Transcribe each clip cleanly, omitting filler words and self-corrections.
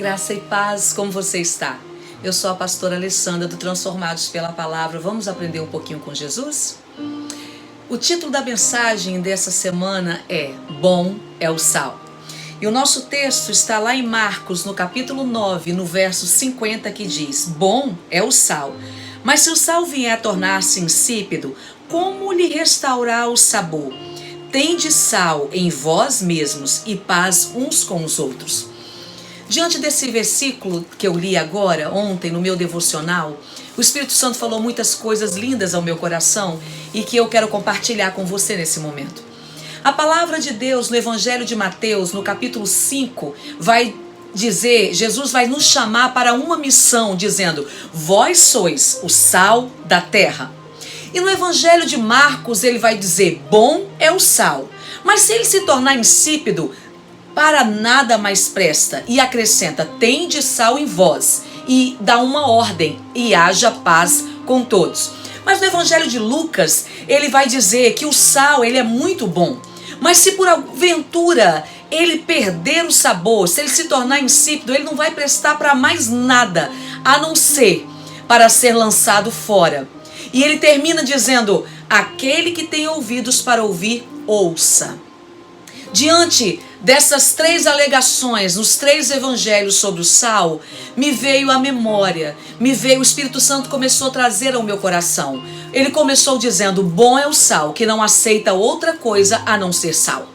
Graça e paz, como você está? Eu sou a pastora Alessandra do Transformados pela Palavra. Vamos aprender um pouquinho com Jesus? O título da mensagem dessa semana é Bom é o Sal. E o nosso texto está lá em Marcos, no capítulo 9, no verso 50, que diz: Bom é o sal, mas se o sal vier a tornar-se insípido, como lhe restaurar o sabor? Tende sal em vós mesmos e paz uns com os outros. Diante desse versículo que eu li agora, ontem, no meu devocional, o Espírito Santo falou muitas coisas lindas ao meu coração e que eu quero compartilhar com você nesse momento. A palavra de Deus no Evangelho de Mateus, no capítulo 5, vai dizer, Jesus vai nos chamar para uma missão, dizendo: vós sois o sal da terra. E no Evangelho de Marcos ele vai dizer: bom é o sal, mas se ele se tornar insípido, para nada mais presta. E acrescenta: tende sal em vós, e dá uma ordem, e haja paz com todos. Mas no Evangelho de Lucas, ele vai dizer que o sal, ele é muito bom, mas se por aventura ele perder o sabor, se ele se tornar insípido, ele não vai prestar para mais nada, a não ser para ser lançado fora. E ele termina dizendo: aquele que tem ouvidos para ouvir, ouça. Diante dessas três alegações, nos três evangelhos sobre o sal, me veio a memória, o Espírito Santo começou a trazer ao meu coração. Ele começou dizendo: bom é o sal, que não aceita outra coisa a não ser sal.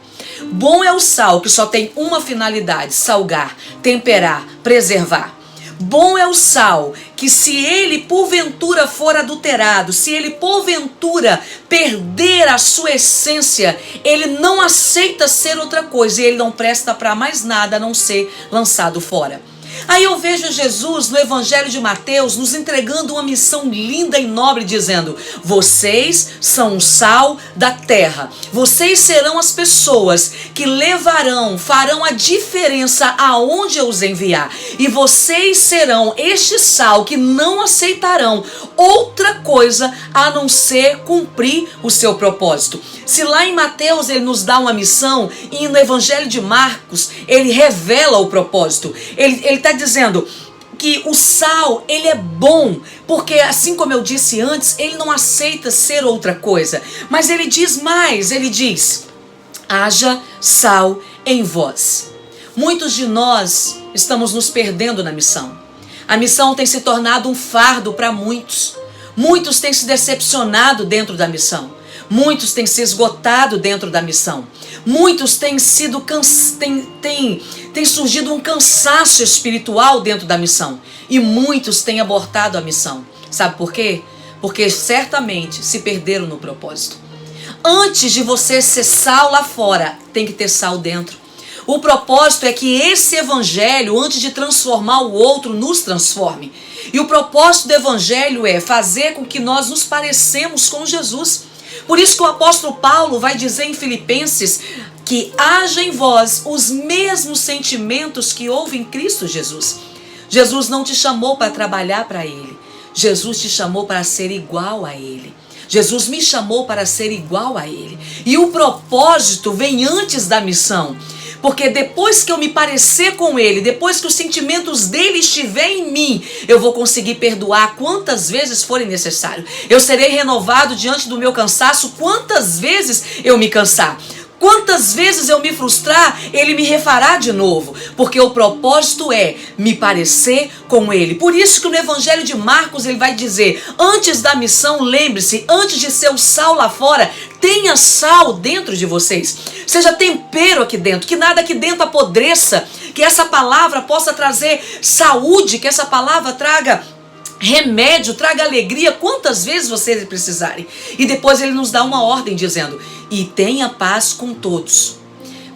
Bom é o sal, que só tem uma finalidade: salgar, temperar, preservar. Bom é o sal, que se ele porventura for adulterado, se ele porventura perder a sua essência, ele não aceita ser outra coisa e ele não presta para mais nada a não ser lançado fora. Aí eu vejo Jesus no Evangelho de Mateus nos entregando uma missão linda e nobre, dizendo: vocês são o sal da terra. Vocês serão as pessoas que farão a diferença aonde eu os enviar. E vocês serão este sal que não aceitarão outra coisa a não ser cumprir o seu propósito. Se lá em Mateus ele nos dá uma missão, e no Evangelho de Marcos ele revela o propósito. Ele está dizendo que o sal, ele é bom, porque assim como eu disse antes, ele não aceita ser outra coisa. Mas ele diz mais, ele diz: haja sal em vós. Muitos de nós estamos nos perdendo na missão. A missão tem se tornado um fardo para muitos. Muitos têm se decepcionado dentro da missão. Muitos têm se esgotado dentro da missão. Muitos têm sido tem surgido um cansaço espiritual dentro da missão. E muitos têm abortado a missão. Sabe por quê? Porque certamente se perderam no propósito. Antes de você ser sal lá fora, tem que ter sal dentro. O propósito é que esse evangelho, antes de transformar o outro, nos transforme. E o propósito do evangelho é fazer com que nós nos parecemos com Jesus. Por isso que o apóstolo Paulo vai dizer em Filipenses que haja em vós os mesmos sentimentos que houve em Cristo Jesus. Jesus não te chamou para trabalhar para Ele. Jesus te chamou para ser igual a Ele. Jesus me chamou para ser igual a Ele. E o propósito vem antes da missão. Porque depois que eu me parecer com Ele, depois que os sentimentos dele estiverem em mim, eu vou conseguir perdoar quantas vezes forem necessário. Eu serei renovado diante do meu cansaço quantas vezes eu me cansar. Quantas vezes eu me frustrar, ele me refará de novo, porque o propósito é me parecer com ele. Por isso que no Evangelho de Marcos ele vai dizer: antes da missão, lembre-se, antes de ser o sal lá fora, tenha sal dentro de vocês. Seja tempero aqui dentro, que nada aqui dentro apodreça, que essa palavra possa trazer saúde, que essa palavra traga remédio, traga alegria quantas vezes vocês precisarem. E depois ele nos dá uma ordem dizendo: e tenha paz com todos.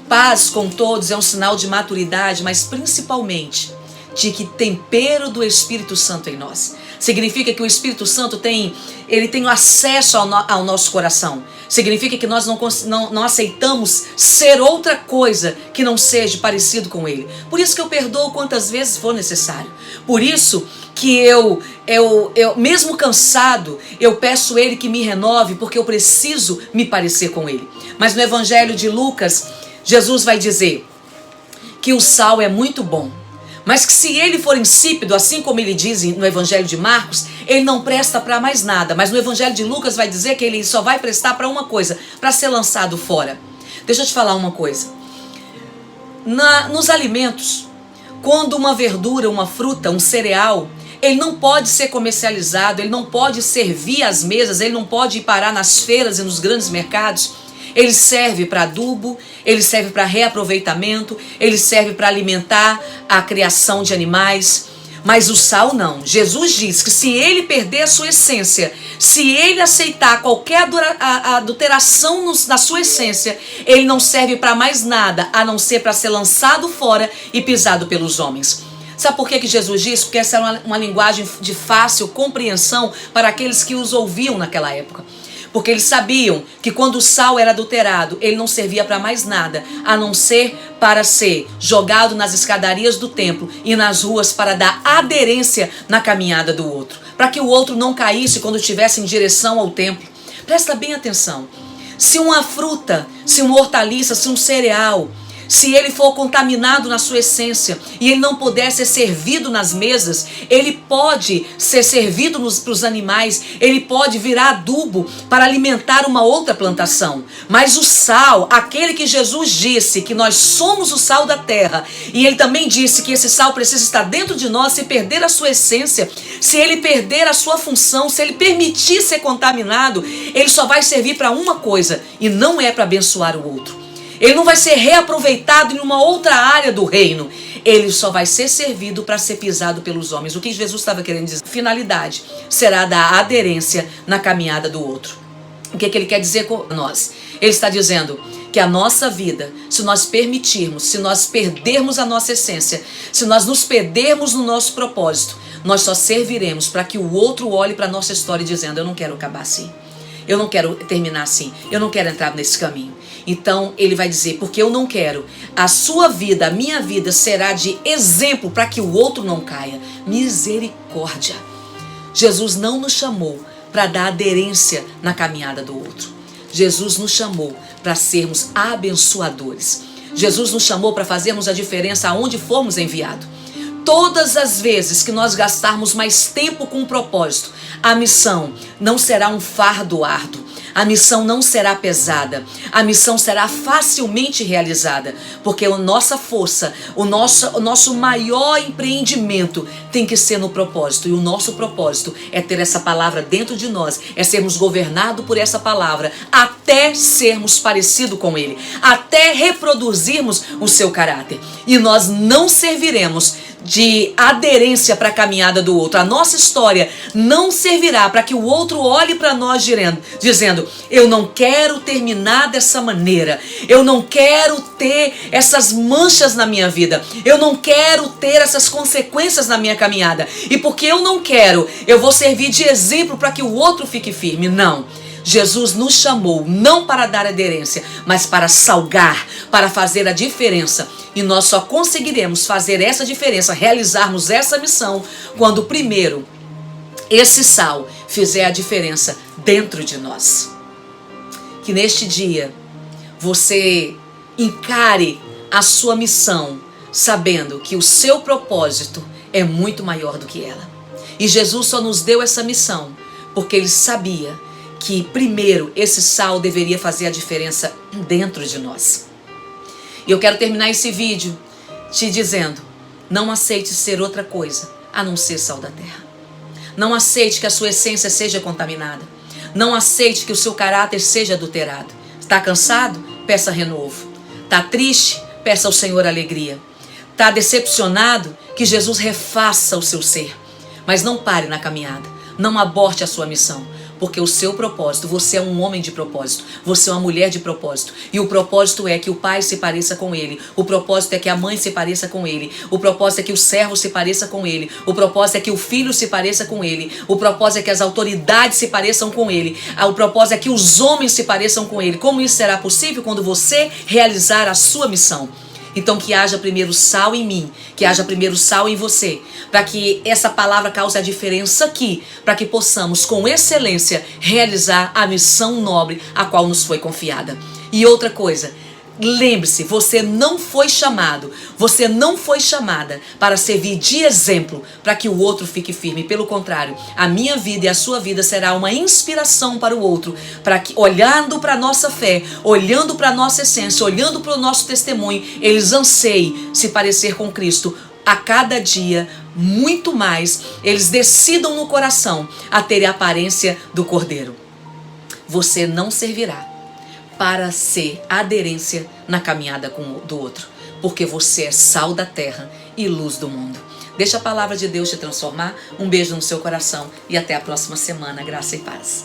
Paz com todos é um sinal de maturidade, mas principalmente de que tempero do Espírito Santo em nós. Significa que o Espírito Santo tem acesso ao nosso coração. Significa que nós não aceitamos ser outra coisa que não seja parecido com Ele. Por isso que eu perdoo quantas vezes for necessário. Por isso que eu mesmo cansado, eu peço Ele que me renove, porque eu preciso me parecer com Ele. Mas no Evangelho de Lucas, Jesus vai dizer que o sal é muito bom, Mas que se ele for insípido, assim como ele diz no Evangelho de Marcos, ele não presta para mais nada. Mas no Evangelho de Lucas vai dizer que ele só vai prestar para uma coisa, para ser lançado fora. Deixa eu te falar uma coisa. Nos alimentos, quando uma verdura, uma fruta, um cereal, ele não pode ser comercializado, ele não pode servir às mesas, ele não pode ir parar nas feiras e nos grandes mercados. Ele serve para adubo, ele serve para reaproveitamento, ele serve para alimentar a criação de animais. Mas o sal não. Jesus diz que se ele perder a sua essência, se ele aceitar qualquer adulteração na sua essência, ele não serve para mais nada, a não ser para ser lançado fora e pisado pelos homens. Sabe por que Jesus disse? Porque essa era uma linguagem de fácil compreensão para aqueles que os ouviam naquela época. Porque eles sabiam que quando o sal era adulterado, ele não servia para mais nada, a não ser para ser jogado nas escadarias do templo e nas ruas para dar aderência na caminhada do outro. Para que o outro não caísse quando estivesse em direção ao templo. Presta bem atenção. Se uma fruta, se uma hortaliça, se um cereal, se ele for contaminado na sua essência e ele não puder ser servido nas mesas, ele pode ser servido para os animais, ele pode virar adubo para alimentar uma outra plantação. Mas o sal, aquele que Jesus disse que nós somos o sal da terra, e ele também disse que esse sal precisa estar dentro de nós, se perder a sua essência, se ele perder a sua função, se ele permitir ser contaminado, ele só vai servir para uma coisa, e não é para abençoar o outro. Ele não vai ser reaproveitado em uma outra área do reino. Ele só vai ser servido para ser pisado pelos homens. O que Jesus estava querendo dizer? Finalidade será da aderência na caminhada do outro. O que ele quer dizer com nós? Ele está dizendo que a nossa vida, se nós permitirmos, se nós perdermos a nossa essência, se nós nos perdermos no nosso propósito, nós só serviremos para que o outro olhe para a nossa história dizendo: eu não quero acabar assim. Eu não quero terminar assim. Eu não quero entrar nesse caminho. Então ele vai dizer: porque eu não quero, a sua vida, a minha vida será de exemplo para que o outro não caia. Misericórdia. Jesus não nos chamou para dar aderência na caminhada do outro. Jesus nos chamou para sermos abençoadores. Jesus nos chamou para fazermos a diferença aonde formos enviados. Todas as vezes que nós gastarmos mais tempo com um propósito, a missão não será um fardo árduo. A missão não será pesada. A missão será facilmente realizada. Porque a nossa força, o nosso maior empreendimento tem que ser no propósito. E o nosso propósito é ter essa palavra dentro de nós. É sermos governados por essa palavra. Até sermos parecidos com ele. Até reproduzirmos o seu caráter. E nós não serviremos de aderência para a caminhada do outro. A nossa história não servirá para que o outro olhe para nós dizendo: eu não quero terminar dessa maneira, eu não quero ter essas manchas na minha vida, eu não quero ter essas consequências na minha caminhada, e porque eu não quero, eu vou servir de exemplo para que o outro fique firme. Não. Jesus nos chamou não para dar aderência, mas para salgar, para fazer a diferença. E nós só conseguiremos fazer essa diferença, realizarmos essa missão, quando primeiro esse sal fizer a diferença dentro de nós. Que neste dia você encare a sua missão, sabendo que o seu propósito é muito maior do que ela. E Jesus só nos deu essa missão porque ele sabia que primeiro esse sal deveria fazer a diferença dentro de nós. E eu quero terminar esse vídeo te dizendo: não aceite ser outra coisa a não ser sal da terra. Não aceite que a sua essência seja contaminada. Não aceite que o seu caráter seja adulterado. Está cansado? Peça renovo. Está triste? Peça ao Senhor alegria. Está decepcionado? Que Jesus refaça o seu ser. Mas não pare na caminhada. Não aborte a sua missão. Porque o seu propósito, você é um homem de propósito, você é uma mulher de propósito. E o propósito é que o pai se pareça com ele. O propósito é que a mãe se pareça com ele. O propósito é que o servo se pareça com ele. O propósito é que o filho se pareça com ele. O propósito é que as autoridades se pareçam com ele. O propósito é que os homens se pareçam com ele. Como isso será possível? Quando você realizar a sua missão. Então que haja primeiro sal em mim, que haja primeiro sal em você, para que essa palavra cause a diferença aqui, para que possamos com excelência realizar a missão nobre a qual nos foi confiada. E outra coisa, Lembre-se, você não foi chamado, você não foi chamada para servir de exemplo para que o outro fique firme. Pelo contrário, a minha vida e a sua vida será uma inspiração para o outro, para que, olhando para a nossa fé, olhando para a nossa essência, olhando para o nosso testemunho, eles anseiem se parecer com Cristo a cada dia, muito mais. Eles decidam no coração a ter a aparência do Cordeiro. Você não servirá para ser aderência na caminhada do outro, porque você é sal da terra e luz do mundo. Deixa a palavra de Deus te transformar. Um beijo no seu coração e até a próxima semana. Graça e paz.